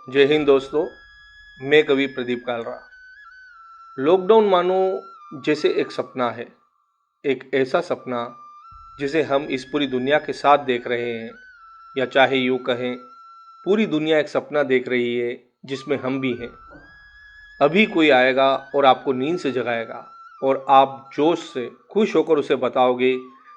जय हिंद दोस्तों। मैं कवि प्रदीप कालरा। लॉकडाउन मानो जैसे एक सपना है, एक ऐसा सपना जिसे हम इस पूरी दुनिया के साथ देख रहे हैं, या चाहे यूँ कहें पूरी दुनिया एक सपना देख रही है जिसमें हम भी हैं। अभी कोई आएगा और आपको नींद से जगाएगा और आप जोश से खुश होकर उसे बताओगे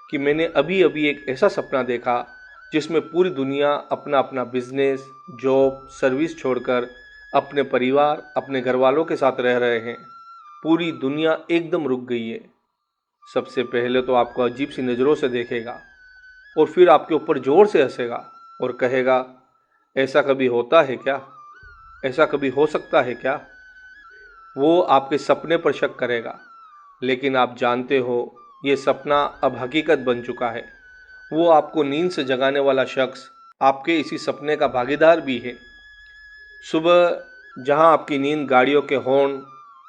कि मैंने अभी अभी एक ऐसा सपना देखा जिसमें पूरी दुनिया अपना अपना बिजनेस, जॉब, सर्विस छोड़कर अपने परिवार, अपने घर वालों के साथ रह रहे हैं। पूरी दुनिया एकदम रुक गई है। सबसे पहले तो आपको अजीब सी नज़रों से देखेगा और फिर आपके ऊपर ज़ोर से हंसेगा और कहेगा, ऐसा कभी होता है क्या? ऐसा कभी हो सकता है क्या? वो आपके सपने पर शक करेगा, लेकिन आप जानते हो ये सपना अब हकीकत बन चुका है। वो आपको नींद से जगाने वाला शख्स आपके इसी सपने का भागीदार भी है। सुबह जहां आपकी नींद गाड़ियों के हॉर्न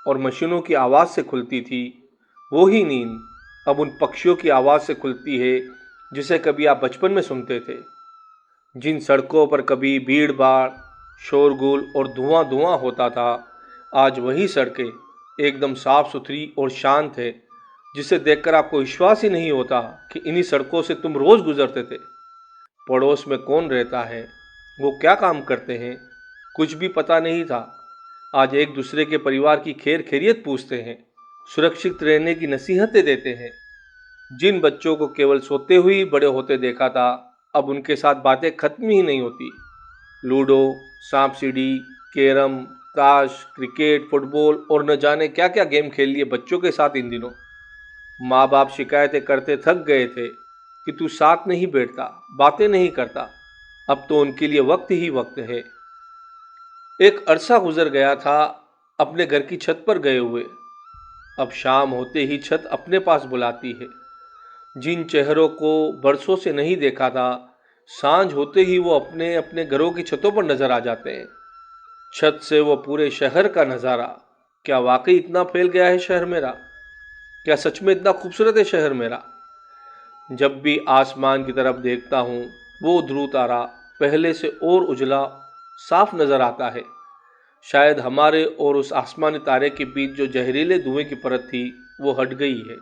और मशीनों की आवाज़ से खुलती थी, वो ही नींद अब उन पक्षियों की आवाज़ से खुलती है जिसे कभी आप बचपन में सुनते थे। जिन सड़कों पर कभी भीड़ भाड़, शोरगुल और धुआं धुआं होता था, आज वही सड़कें एकदम साफ सुथरी और शांत है, जिसे देखकर आपको विश्वास ही नहीं होता कि इन्हीं सड़कों से तुम रोज गुजरते थे। पड़ोस में कौन रहता है, वो क्या काम करते हैं, कुछ भी पता नहीं था। आज एक दूसरे के परिवार की खैर खैरियत पूछते हैं, सुरक्षित रहने की नसीहतें देते हैं। जिन बच्चों को केवल सोते हुए ही बड़े होते देखा था, अब उनके साथ बातें खत्म ही नहीं होती। लूडो, सांप सीढ़ी, कैरम, ताश, क्रिकेट, फुटबॉल और न जाने क्या क्या गेम खेल लिए बच्चों के साथ इन दिनों। माँ बाप शिकायतें करते थक गए थे कि तू साथ नहीं बैठता, बातें नहीं करता। अब तो उनके लिए वक्त ही वक्त है। एक अरसा गुजर गया था अपने घर की छत पर गए हुए। अब शाम होते ही छत अपने पास बुलाती है। जिन चेहरों को बरसों से नहीं देखा था, सांझ होते ही वो अपने अपने घरों की छतों पर नजर आ जाते हैं। छत से वो पूरे शहर का नज़ारा। क्या वाकई इतना फैल गया है शहर मेरा? क्या सच में इतना खूबसूरत है शहर मेरा? जब भी आसमान की तरफ देखता हूँ, वो ध्रुव तारा पहले से और उजला साफ नजर आता है। शायद हमारे और उस आसमानी तारे के बीच जो जहरीले धुएं की परत थी, वो हट गई है।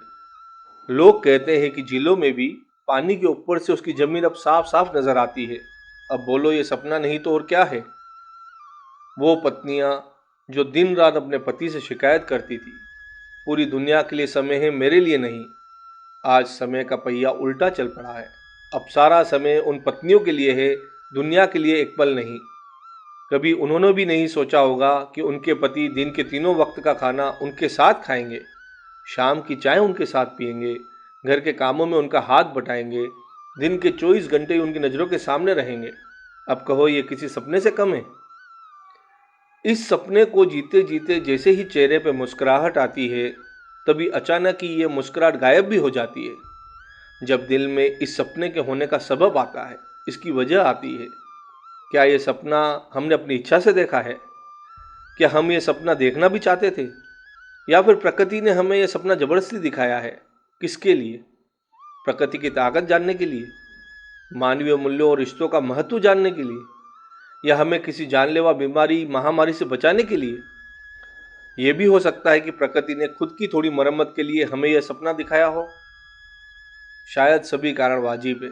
लोग कहते हैं कि झीलों में भी पानी के ऊपर से उसकी जमीन अब साफ साफ नजर आती है। अब बोलो, ये सपना नहीं तो और क्या है? वो पत्नियां जो दिन रात अपने पति से शिकायत करती थी, पूरी दुनिया के लिए समय है, मेरे लिए नहीं। आज समय का पहिया उल्टा चल पड़ा है। अब सारा समय उन पत्नियों के लिए है, दुनिया के लिए एक पल नहीं। कभी उन्होंने भी नहीं सोचा होगा कि उनके पति दिन के तीनों वक्त का खाना उनके साथ खाएंगे, शाम की चाय उनके साथ पिएंगे, घर के कामों में उनका हाथ बटाएंगे, दिन के 24 घंटे उनकी नज़रों के सामने रहेंगे। अब कहो, ये किसी सपने से कम है? इस सपने को जीते जीते जैसे ही चेहरे पे मुस्कुराहट आती है, तभी अचानक ही ये मुस्कुराहट गायब भी हो जाती है। जब दिल में इस सपने के होने का सबब आता है, इसकी वजह आती है। क्या ये सपना हमने अपनी इच्छा से देखा है? क्या हम ये सपना देखना भी चाहते थे, या फिर प्रकृति ने हमें यह सपना जबरदस्ती दिखाया है? किसके लिए? प्रकृति की ताकत जानने के लिए, मानवीय मूल्यों और रिश्तों का महत्व जानने के लिए, या हमें किसी जानलेवा बीमारी, महामारी से बचाने के लिए? यह भी हो सकता है कि प्रकृति ने खुद की थोड़ी मरम्मत के लिए हमें यह सपना दिखाया हो। शायद सभी कारण वाजिब है,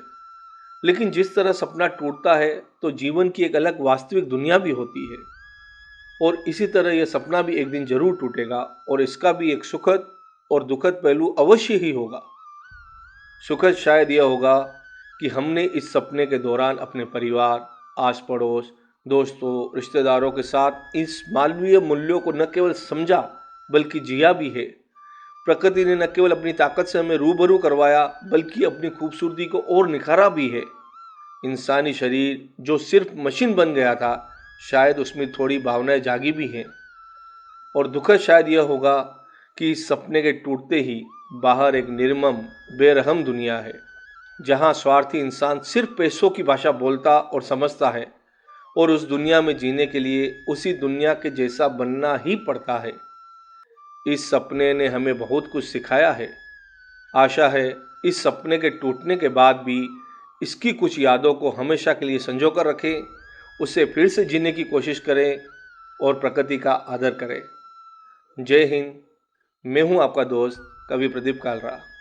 लेकिन जिस तरह सपना टूटता है तो जीवन की एक अलग वास्तविक दुनिया भी होती है, और इसी तरह यह सपना भी एक दिन जरूर टूटेगा, और इसका भी एक सुखद और दुखद पहलू अवश्य ही होगा। सुखद शायद यह होगा कि हमने इस सपने के दौरान अपने परिवार, आस पड़ोस, दोस्तों, रिश्तेदारों के साथ इस मानवीय मूल्यों को न केवल समझा बल्कि जिया भी है। प्रकृति ने न केवल अपनी ताकत से हमें रूबरू करवाया, बल्कि अपनी खूबसूरती को और निखारा भी है। इंसानी शरीर जो सिर्फ मशीन बन गया था, शायद उसमें थोड़ी भावनाएं जागी भी हैं। और दुखद शायद यह होगा कि इस सपने के टूटते ही बाहर एक निर्मम, बेरहम दुनिया है, जहां स्वार्थी इंसान सिर्फ पैसों की भाषा बोलता और समझता है, और उस दुनिया में जीने के लिए उसी दुनिया के जैसा बनना ही पड़ता है। इस सपने ने हमें बहुत कुछ सिखाया है। आशा है इस सपने के टूटने के बाद भी इसकी कुछ यादों को हमेशा के लिए संजो कर रखें, उससे फिर से जीने की कोशिश करें और प्रकृति का आदर करें। जय हिंद। मैं हूं आपका दोस्त कवि प्रदीप कालरा।